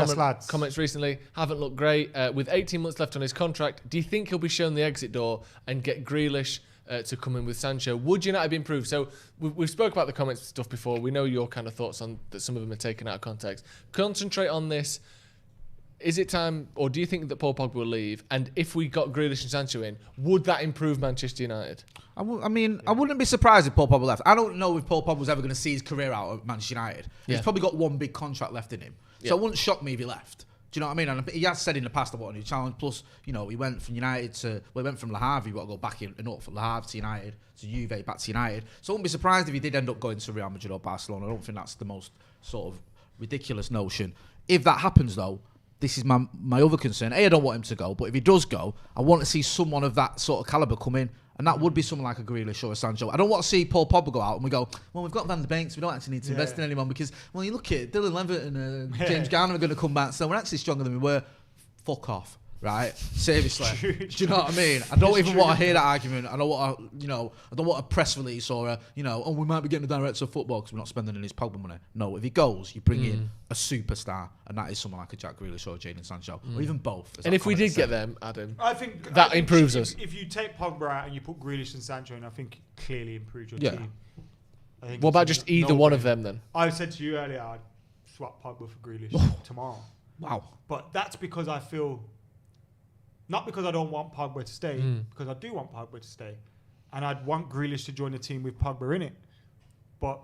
comments recently haven't looked great. With 18 months left on his contract, do you think he'll be shown the exit door and get Grealish to come in with Sancho? Would United be improved?" So we've spoke about the comments stuff before. We know your kind of thoughts on that. Some of them are taken out of context. Concentrate on this. Is it time, or do you think that Paul Pogba will leave? And if we got Grealish and Sancho in, would that improve Manchester United? I wouldn't be surprised if Paul Pogba left. I don't know if Paul Pogba was ever going to see his career out at Manchester United. He's probably got one big contract left in him. So it wouldn't shock me if he left. Do you know what I mean? And he has said in the past, I want a new challenge. Plus, you know, he went from United to, he went from Le Havre, you've got to go back in and up from Le Havre to United, to Juve, back to United. So I wouldn't be surprised if he did end up going to Real Madrid or Barcelona. I don't think that's the most sort of ridiculous notion. If that happens, though, this is my other concern. I don't want him to go, but if he does go, I want to see someone of that sort of calibre come in. And that would be someone like a Grealish or a Sancho. I don't want to see Paul Pogba go out and we go, well, we've got Van der Beek, so we don't actually need to invest in anyone because, well, you look at it, Dylan Levitt and James Garner are going to come back, so we're actually stronger than we were. Fuck off, right? Seriously. Do you know what I mean? I don't even want to hear that argument. I don't want I don't want a press release or we might be getting a director of football because we're not spending his Pogba money. No, if he goes, you bring in a superstar, and that is someone like a Jack Grealish or a Jadon Sancho, or even both. And if we did get them, Adam, I think improves us. If you take Pogba out and you put Grealish and Sancho in, I think clearly improves your team. What about just either one of them then? I said to you earlier, I'd swap Pogba for Grealish tomorrow. Wow. But that's because I feel, not because I don't want Pogba to stay, because I do want Pogba to stay. And I'd want Grealish to join the team with Pogba in it. But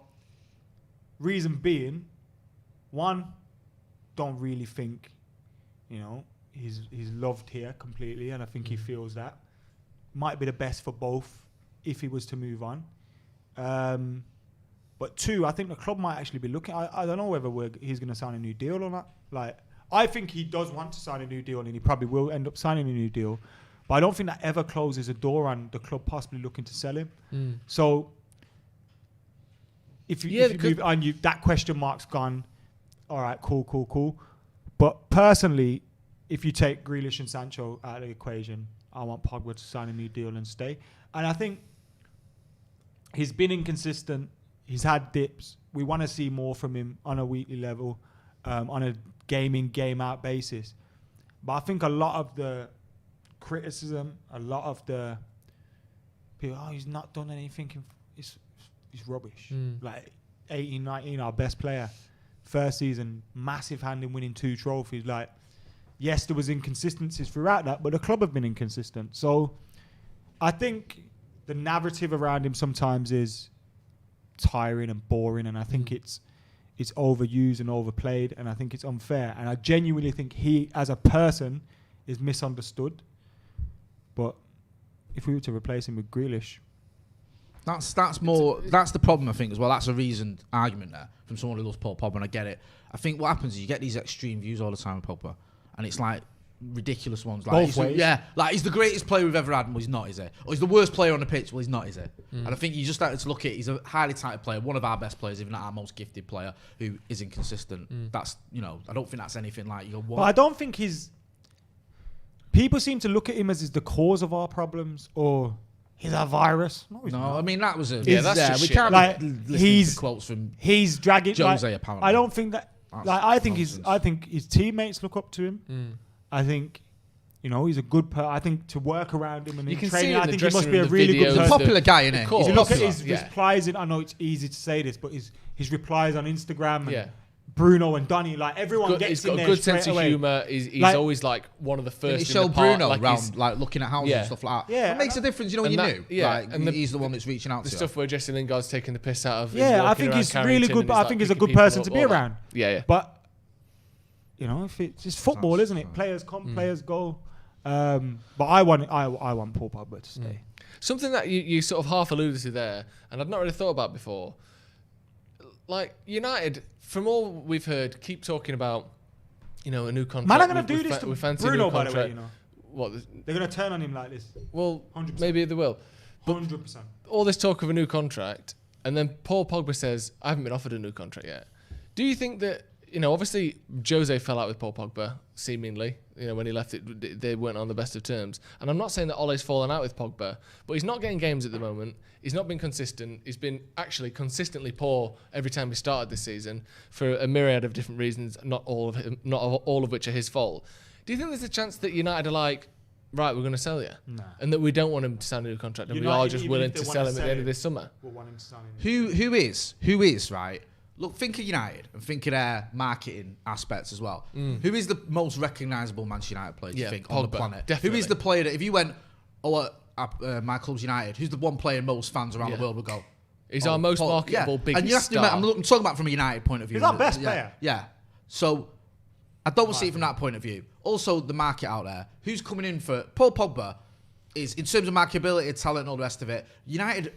reason being, one, don't really think, he's loved here completely, and I think he feels that. Might be the best for both if he was to move on. But two, I think the club might actually be looking. I don't know whether he's going to sign a new deal or not. Like, I think he does want to sign a new deal, and he probably will end up signing a new deal. But I don't think that ever closes a door on the club possibly looking to sell him. So if you move on, that question mark's gone. All right, cool. But personally, if you take Grealish and Sancho out of the equation, I want Pogba to sign a new deal and stay. And I think he's been inconsistent. He's had dips. We want to see more from him on a weekly level, on a game-in, game-out basis. But I think a lot of the criticism, a lot of the people, he's not done anything, it's rubbish. Like 18, 19, our best player. First season, massive hand in winning 2 trophies. Like, yes, there was inconsistencies throughout that, but the club have been inconsistent. So I think the narrative around him sometimes is tiring and boring, and I think it's overused and overplayed, and I think it's unfair. And I genuinely think he, as a person, is misunderstood. But if we were to replace him with Grealish, that's the problem, I think, as well. That's a reasoned argument there from someone who loves Paul Pogba, and I get it. I think what happens is you get these extreme views all the time with Pogba, and it's like ridiculous ones. Like, both ways. Like he's the greatest player we've ever had, well, he's not, is he? Or he's the worst player on the pitch, well, he's not, is he? And I think you just started to look at, he's a highly talented player, one of our best players, if not our most gifted player, who is inconsistent. That's, I don't think that's anything like you go, what? But I don't think people seem to look at him as the cause of our problems, or he's a virus. No, I mean, that was a... that's just we shit. can't like, be listening to quotes from he's dragging... Jose, apparently. I don't think that... That's I think nonsense. his teammates look up to him. I think, he's a good person. I think to work around him and in training, I think he must be a really good person. He's a popular guy, isn't he? If you look at his replies, I know it's easy to say this, but his replies on Instagram and Bruno and Donny, like everyone gets in there. He's got a good sense of humour. He's always like one of the first. He showed Bruno around, like looking at houses and stuff like that. Yeah, it makes a difference, you know. Yeah, like, he's the one that's reaching out. The stuff where Jesse Lingard's taking the piss out of. Yeah, I think he's really good. But I think he's a good person to be around. Yeah. But you know, if it's football, isn't it? Players come, players go. But I want Paul Pogba to stay. Something that you sort of half alluded to there, and I've not really thought about before. Like United, from all we've heard, keep talking about, a new contract. Man, I'm going to do this to Bruno, by the way, you know. What? They're going to turn on him like this. Well, 100%. Maybe they will. 100%. All this talk of a new contract, and then Paul Pogba says, I haven't been offered a new contract yet. Do you think that, obviously Jose fell out with Paul Pogba, seemingly. When he left it, they weren't on the best of terms. And I'm not saying that Ole's fallen out with Pogba, but he's not getting games at the moment. He's not been consistent. He's been actually consistently poor every time he started this season for a myriad of different reasons, not all of which are his fault. Do you think there's a chance that United are like, right, we're going to sell you? No. And that we don't want him to sign a new contract and we are just willing to sell him at the end of this summer? We'll want him to sign him. Who is, right? Look, think of United and think of their marketing aspects as well. Who is the most recognisable Manchester United player, do you think, on the planet? Definitely. Who is the player that, if you went, my club's United, who's the one player most fans around the world would go? He's our most marketable, biggest and you have to star. I'm talking about from a United point of view. He's our best player. Yeah. So, I don't see it from that point of view. Also, the market out there. Who's coming in for... Paul Pogba is, in terms of marketability, talent and all the rest of it, United,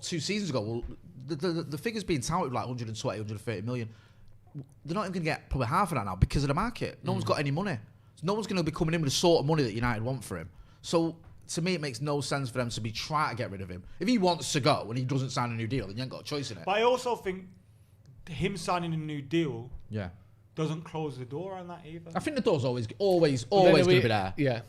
2 seasons ago... Well, the figures being touted like 120, 130 million. They're not even going to get probably half of that now because of the market. No one's got any money. So no one's going to be coming in with the sort of money that United want for him. So to me, it makes no sense for them to be trying to get rid of him. If he wants to go and he doesn't sign a new deal, then you ain't got a choice in it. But I also think him signing a new deal Yeah. doesn't close the door on that either. I think the door's always going to be there. Yeah.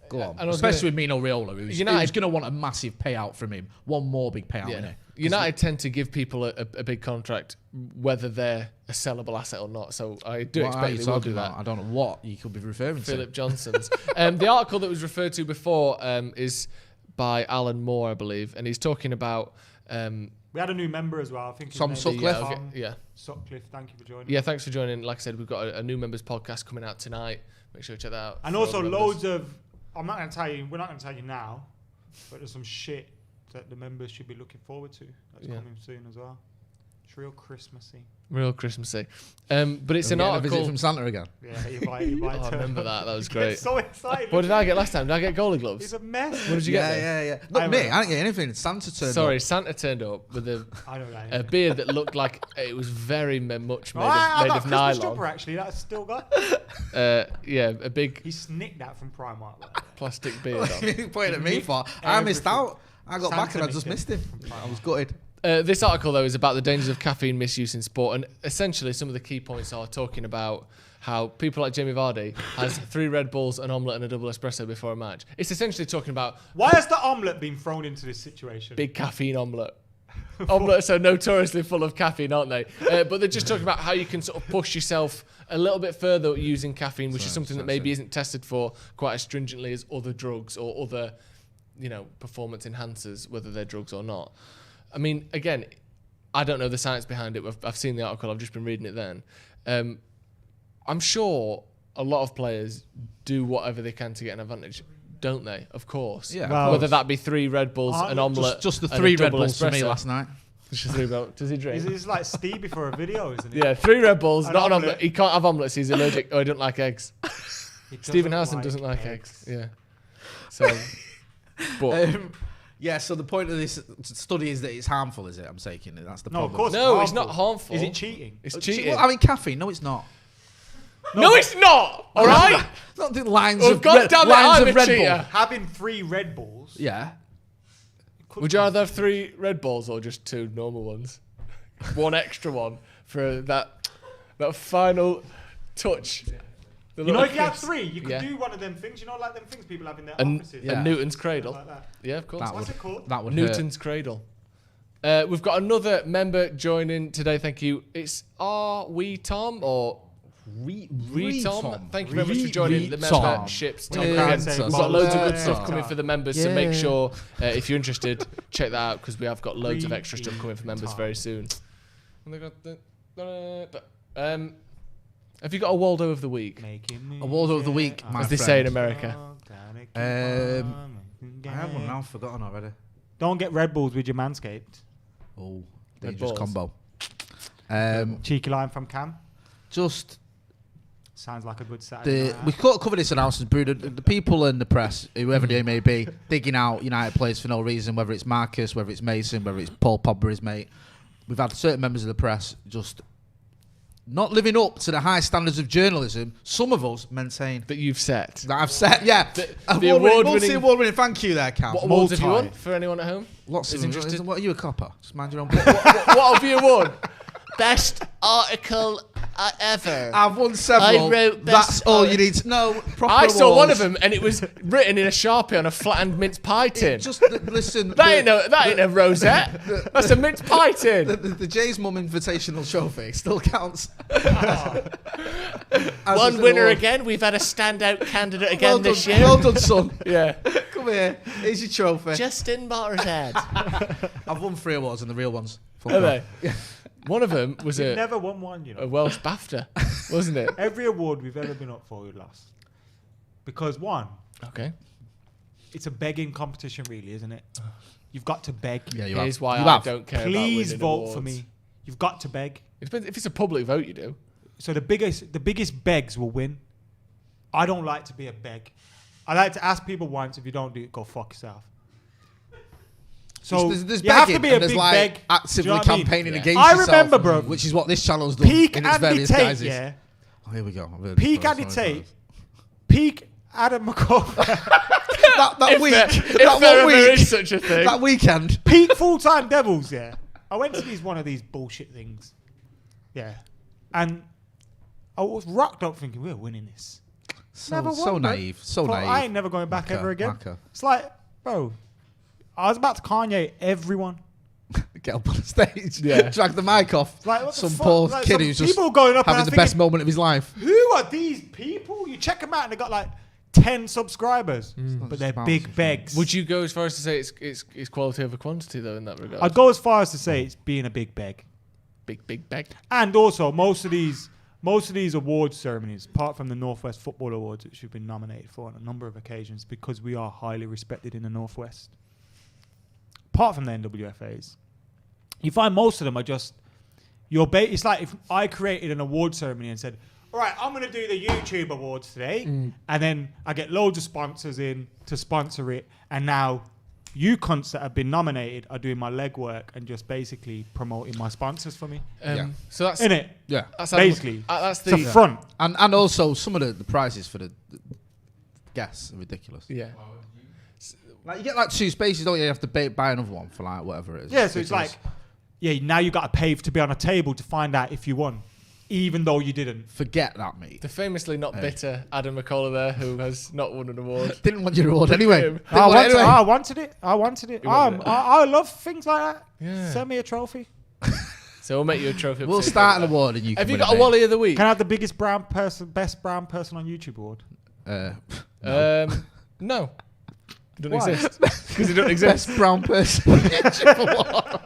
Go on. Especially with Mino Raiola, who's going to want a massive payout from him. One more big payout, yeah. innit? United tend to give people a big contract, whether they're a sellable asset or not. So I do expect they will do that. I don't know what you could be referring to. Philip Johnson's. The article that was referred to before is by Alan Moore, I believe, and he's talking about... we had a new member as well. I think Tom Sutcliffe. Sutcliffe, thank you for joining. Yeah, thanks for joining. Like I said, we've got a new members podcast coming out tonight. Make sure you check that out. And also loads of... I'm not going to tell you, we're not going to tell you now, but there's some shit that the members should be looking forward to. That's coming soon as well. It's real Christmassy. Real Christmassy. But it's an article... A visit from Santa again. Yeah, you might I remember that. That was great. So excited. What did I get last time? Did I get goalie gloves? It's a mess. What did you get then? Yeah. Not me. I didn't get anything. Santa turned up. Sorry, Santa turned up with a beard that looked like it was very much made of nylon. Jumper, actually, that's still got. Yeah, a big... He snicked that from Primark. Plastic beard on. What are you pointing at me for? I missed out. I got back and I just missed him. I was gutted. This article, though, is about the dangers of caffeine misuse in sport. And essentially, some of the key points are talking about how people like Jamie Vardy has 3 Red Bulls, an omelette, and a double espresso before a match. It's essentially talking about... Why has the omelette been thrown into this situation? Big caffeine omelette. Omelettes are notoriously full of caffeine, aren't they? But they're just talking about how you can sort of push yourself a little bit further using caffeine, which is something that maybe isn't tested for quite as stringently as other drugs or other, performance enhancers, whether they're drugs or not. I mean, again, I don't know the science behind it. I've seen the article. I've just been reading it then. I'm sure a lot of players do whatever they can to get an advantage, don't they? Of course. Yeah. Well, whether that be 3 Red Bulls, an omelette, just the 3 Red Bulls for me last night. Just 3 Red Bulls. Does he drink? He's like Stevie for a video, isn't he? Yeah, 3 Red Bulls, not an omelette. He can't have omelettes. He's allergic. Or he doesn't like eggs. Stephen Howson doesn't like eggs. Yeah. So, but. Yeah, so the point of this study is that it's harmful, is it? I'm taking it. That's the problem. Of course no, it's not harmful. Is it cheating? It's cheating. Well, I mean, caffeine. No, it's not. No, it's not. All right. Not the lines oh, of God damn it, I'm a Red cheater. Bull. Having 3 Red Bulls. Yeah. Would you rather have 3 Red Bulls or just 2 normal ones? 1 extra one for that final touch. If you have 3, you could do one of them things. Like them things people have in their offices. A Newton's cradle. Like that. Yeah, of course. What's it called? That would Newton's cradle. We've got another member joining today. Thank you. It's Tom or Tom. Thank you very much for joining the memberships. Tom. We've got loads of good stuff coming for the members, so make sure if you're interested, check that out because we have got loads of extra stuff coming for members very soon. Have you got a Waldo of the week? A Waldo of the week, my as they say in America. I have one now. I've forgotten already. Don't get Red Bulls with your Manscaped. Oh, dangerous combo. Cheeky line from Cam. Just sounds like a good Saturday. We covered this announcement, Bruno. The people in the press, whoever they may be, digging out United players for no reason, whether it's Marcus, whether it's Mason, whether it's Paul Pogba, his mate. We've had certain members of the press just not living up to the high standards of journalism. Some of us maintain that you've set. That I've set, yeah. The award-winning. Thank you there, Cal. What awards have you won for anyone at home? Lots of interested. What are you, a copper? Just mind your own. What have you won? Best article ever. I've won several. I wrote That's all you need to know. I saw one of them, and it was written in a Sharpie on a flattened mince pie tin. Just listen. That ain't a rosette. That's a mince pie tin. The Jay's Mum Invitational Trophy still counts. One winner again. We've had a standout candidate again this year. Well done, son. Yeah. Come here. Here's your trophy. Justin Botterhead. I've won 3 awards and the real ones. Are they? Yeah. One of them was never won one, a Welsh BAFTA, wasn't it? Every award we've ever been up for, we lost. Because it's a begging competition, really, isn't it? You've got to beg. Yeah, Here's why I don't care. Please about vote awards. for me. You've got to beg. It depends. If it's a public vote, you do. So the biggest begs will win. I don't like to be a beg. I like to ask people once. If you don't do it, go fuck yourself. So there's you have to be a big beg. Actively campaigning against I yourself. remember, bro. Which is what this channel's done Peak in its various Andy Tate, guises. yeah. Oh, here we go. Peak Andy Tate. Peak Adam Mckola. that week. If there is such a thing. That weekend. Peak Full-Time Devils, yeah. I went to one of these bullshit things. Yeah. And I was rocked up thinking, we're winning this. So naive. So naive. I ain't never going back ever again. It's like, bro, I was about to Kanye everyone. Get up on the stage. Yeah. Drag the mic off. Like, some poor kid who's just going up having the best moment of his life. Who are these people? You check them out and they got like 10 subscribers. But they're big begs. Would you go as far as to say it's quality over quantity, though, in that regard? I'd go as far as to say it's being a big beg. Big beg. And also, most of these awards ceremonies, apart from the Northwest Football Awards, which we've been nominated for on a number of occasions because we are highly respected in the Northwest, apart from the NWFAs, you find most of them are just it's like if I created an award ceremony and said, all right, I'm going to do the YouTube Awards today, and then I get loads of sponsors in to sponsor it, and now you cunts that have been nominated are doing my legwork and just basically promoting my sponsors for me. So that's in it. Yeah, that's basically that's the front. And also some of the prizes for the guests are ridiculous. Yeah. Like you get like 2 spaces, don't you? You have to buy another one for like whatever it is. Yeah, so it's like, now you got to pay to be on a table to find out if you won, even though you didn't. Forget that, mate. The famously not bitter Adam Mckola there, who has not won an award. Didn't want your award anyway. I wanted it. I love things like that. Yeah. Send me a trophy. So we'll make you a trophy. We'll start an award and you can Have you got a Wally of the week? Can I have the best brown person on YouTube award? No. It doesn't exist. Because it doesn't exist. Best brown person award.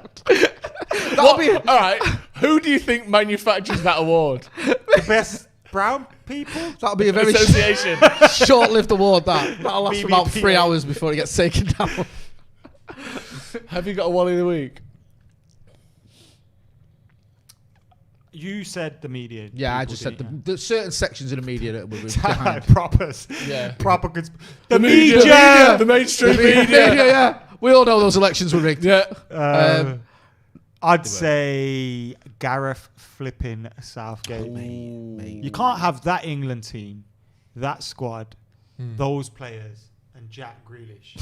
That'll be all right. Who do you think manufactures that award? The best brown people? That'll be a very association. Short-lived award. That'll last for about 3 hours before it gets taken down. Have you got a Wally of the week? You said the media. Yeah, I just said the certain sections of the media that were behind. Propers. Yeah. Proper. The media. The mainstream media. Yeah. We all know those elections were rigged. Yeah. I'd say Gareth flipping Southgate. Mate. You can't have that England team, that squad, those players, and Jack Grealish.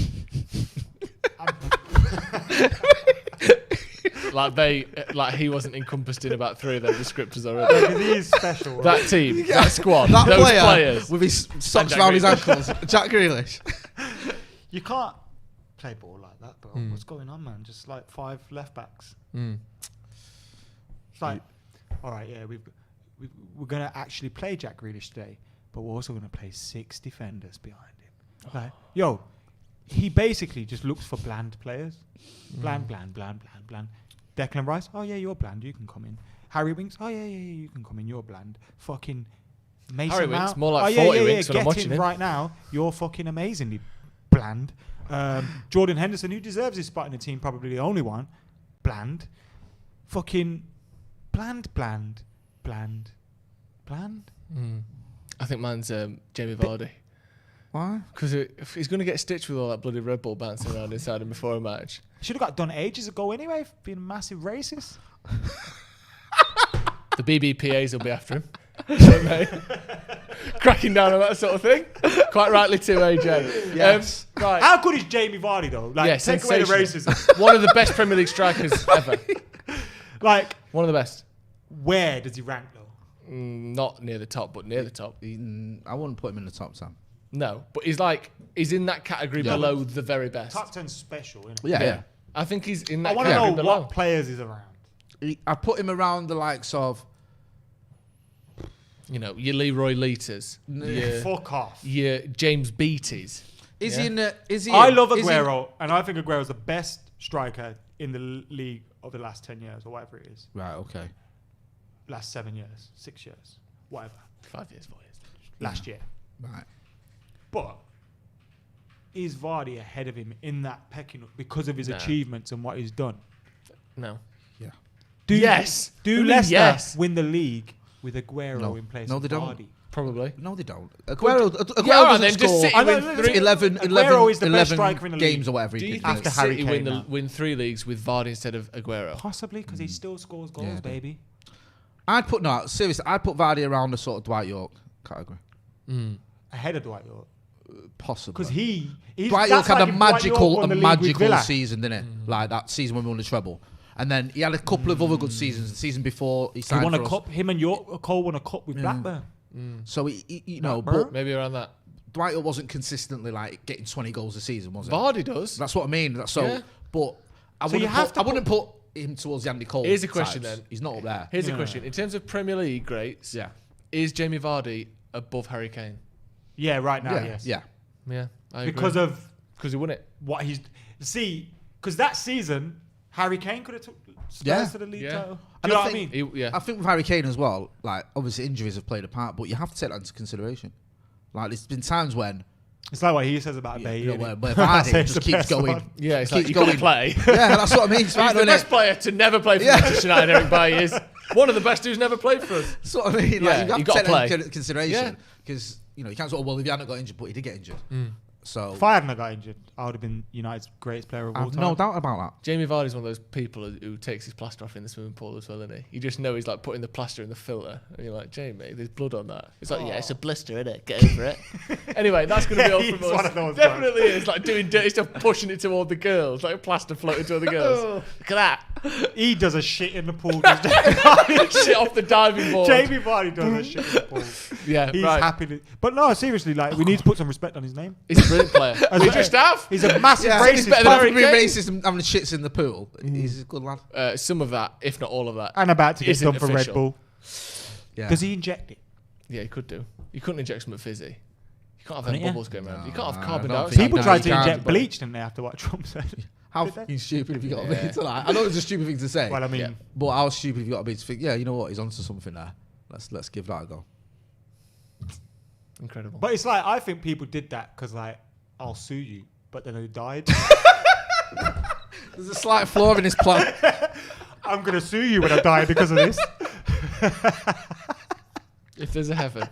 Like he wasn't encompassed in about 3 of their descriptors already. He is special. Right? That team, that squad, that those players with his socks around his ankles. Jack Grealish. You can't play ball like that, bro. What's going on, man? Just like 5 left backs. It's like, all right, yeah, we're gonna actually play Jack Grealish today, but we're also gonna play 6 defenders behind him. Like, he basically just looks for bland players. Bland. Declan Rice, oh yeah, you're bland, you can come in. Harry Winks, oh yeah, you can come in, you're bland. Fucking Mason Harry Mount. winks, more like 40 winks when I'm watching him. Right now, you're fucking amazingly bland. Jordan Henderson, who deserves his spot in the team, probably the only one. Bland. Fucking bland. I think mine's Jamie Vardy. Why? Because he's going to get stitched with all that bloody Red Bull bouncing around inside him before a match. Should have got done ages ago anyway, for being a massive racist. The BBPAs will be after him. Won't they? Cracking down on that sort of thing. Quite rightly too, AJ. Yes. Right. How good is Jamie Vardy though? Like, take away the racism. One of the best Premier League strikers ever. Like, one of the best. Where does he rank though? Not near the top, but near the top. I wouldn't put him in the top 10. No, but he's in that category below the very best. Top 10's special, isn't it? Yeah. I think he's in that category. I want to know what players he's around. I put him around the likes of, your Leroy Liters. Fuck off. Your James Beatties. Is he? I love Aguero, and I think Aguero's the best striker in the league of the last 10 years or whatever it is. Right. Okay. Last 7 years, 6 years, whatever. 5 years, 4 years. Last year. Right. But is Vardy ahead of him in that pecking order because of his achievements and what he's done? No. Yeah. Do Leicester win the league with Aguero in place of Vardy? Don't. Probably. No, they don't. Aguero doesn't just score. with 11 Aguero is the best striker in the league. Games or whatever. Do you think after Harry City Kane win 3 leagues with Vardy instead of Aguero? Possibly, because he still scores goals, baby. I'd put Vardy around the sort of Dwight York category. Ahead of Dwight York. Possibly. Because he's Dwight York had like a magical Villa. season, didn't it? Like that season when we won the treble. And then he had a couple of other good seasons. The season before he signed won a for cup. Him and Cole won a cup with Blackburn. So but maybe around that. Dwight York wasn't consistently like getting 20 goals a season, was it? Vardy does. That's what I mean. But I wouldn't put him towards Andy Cole. Here's a question then. He's not up there. Here's a question. In terms of Premier League greats, is Jamie Vardy above Harry Kane? Yeah, right now, yes. Yeah. Yeah, I agree. Because he won it. Because that season, Harry Kane could have took Spurs to the league title. Do you know what I mean? I think with Harry Kane as well, like obviously injuries have played a part, but you have to take that into consideration. Like there's been times when it's like what he says about Bay, where Vardy just keeps going. One. Yeah, it's like you got to play. Yeah, that's what I mean. He's the best player to never play for Manchester United. Eric Bailly is one of the best who's never played for us. That's what I mean. Like, you have to take that into consideration because you can't sort of if he hadn't got injured, but he did get injured. So if I hadn't got injured, I would have been United's greatest player of all time. No doubt about that. Jamie Vardy's one of those people who takes his plaster off in the swimming pool as well, isn't he? You just know he's like putting the plaster in the filter, and you're like, Jamie, there's blood on that. It's like, it's a blister, isn't it? Get over it. Anyway, that's going to be all from us. Definitely is like doing dirty stuff, pushing it toward the girls, like a plaster floating toward the girls. Look at that. He does a shit in the pool. Shit off the diving board. Jamie Vardy does a shit in the pool. Yeah, he's happy. But no, seriously, like we need to put some respect on his name. He's a brilliant player. We just have. He's a massive racist. He's better than being racist and having shits in the pool. He's a good lad. Some of that, if not all of that, and about to get done for Red Bull. Yeah. Does he inject it? Yeah, he could do. You couldn't inject some at fizzy. You can't have bubbles going around. You can't have carbon dioxide. People tried to inject bleach, didn't they? After what Trump said. How fucking stupid have you got to be to like? I know it's a stupid thing to say. Well, I mean, but how stupid have you got to be to think? Yeah, you know what? He's onto something there. Let's give that a go. Incredible. But it's like I think people did that because like I'll sue you, but then they died. There's a slight flaw in his plan. I'm gonna sue you when I die because of this. If there's a heaven,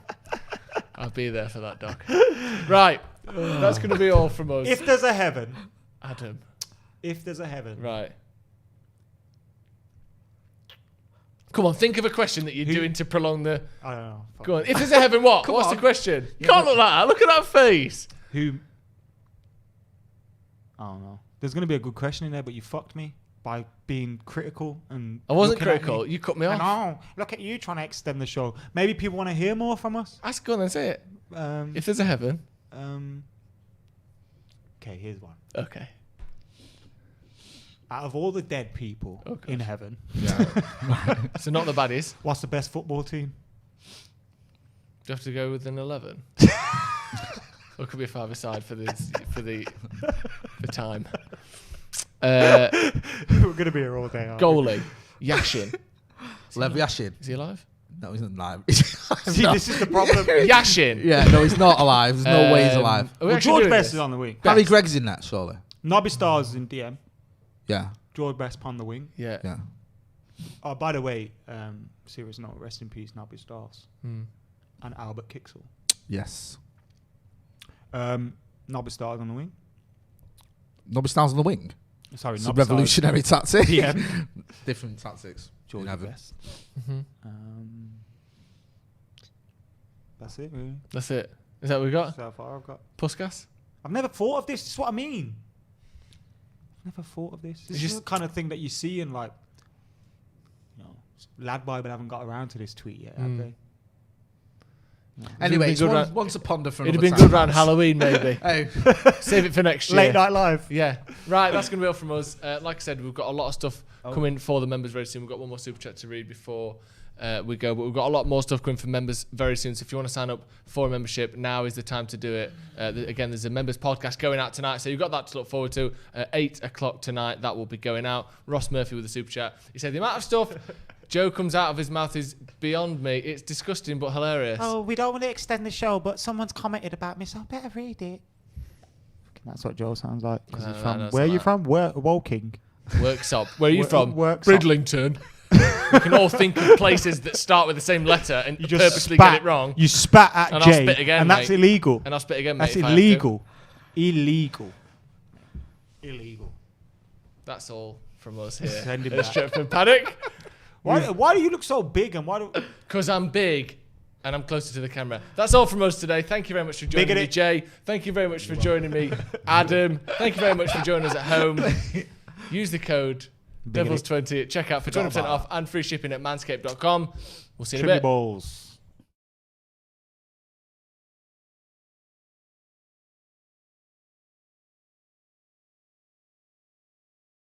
I'll be there for that, Doc. Right, that's going to be all from us. If there's a heaven, Adam. If there's a heaven, right. Come on, think of a question that you're doing to prolong the. I don't know. Go on. If there's a heaven, what? What's the question? You can't look like that. Look at that face. Who? I don't know. There's going to be a good question in there, but you fucked me by being critical and. I wasn't critical. You cut me off. No, look at you trying to extend the show. Maybe people want to hear more from us. Go on and say it. If there's a heaven. Okay, here's one. Okay. Out of all the dead people in heaven, so not the baddies. What's the best football team? Do you have to go with an 11? Or it could be a 5-a-side for the time. We're gonna be here all day. Goalie, Yashin. Lev Yashin. Is he alive? No, he's not alive. See, this is the problem. Yashin. Yeah, no, he's not alive. There's no way he's alive. Well, George Best is on the wing. Harry Gregg's in that, surely. Nobby Star's in DM. Yeah. George Best on the wing. Yeah. Oh, by the way, serious note, rest in peace, Nobby Stars. And Albert Kixel. Yes. Nobby Star's on the wing. Nobby Star's on the wing? Sorry, it's a revolutionary tactic. Yeah. Different tactics. George Best. That's it, really. That's it. Is that what we got? So far, I've got. Puskas? I've never thought of this. This is what I mean. I've never thought of this. This is the kind of thing that you see in, like, you know, Lad Bible haven't got around to this tweet yet, have they? No. Anyway, it's one to ponder for another time. It'd have been good around Halloween, maybe. Save it for next year. Late Night Live. Yeah. Right, that's going to be all from us. Like I said, we've got a lot of stuff coming for the members very soon. We've got one more super chat to read before we go, but we've got a lot more stuff coming for members very soon. So if you want to sign up for a membership, now is the time to do it. Again, there's a members podcast going out tonight, so you've got that to look forward to. 8 o'clock tonight, that will be going out. Ross Murphy with a super chat. He said the amount of stuff Joe comes out of his mouth is beyond me. It's disgusting but hilarious. Oh, we don't want to extend the show, but someone's commented about me, so I better read it. That's what Joe sounds like. Where are you from? Woking. Worksop. Where are you from? Bridlington. We can all think of places that start with the same letter and you just purposely get it wrong. You spat at and Jay, I'll spit again, and that's illegal. And I'll spit again, mate. That's illegal. Illegal. That's all from us here. Send him back. Stretford Paddock. Why do you look so big and why do? Because I'm big and I'm closer to the camera. That's all from us today. Thank you very much for joining me, Jay. Thank you very much for joining me, Adam. Thank you very much for joining us at home. Use the code Devils20 at checkout for 20% off and free shipping at manscaped.com. We'll see you in a bit. Balls.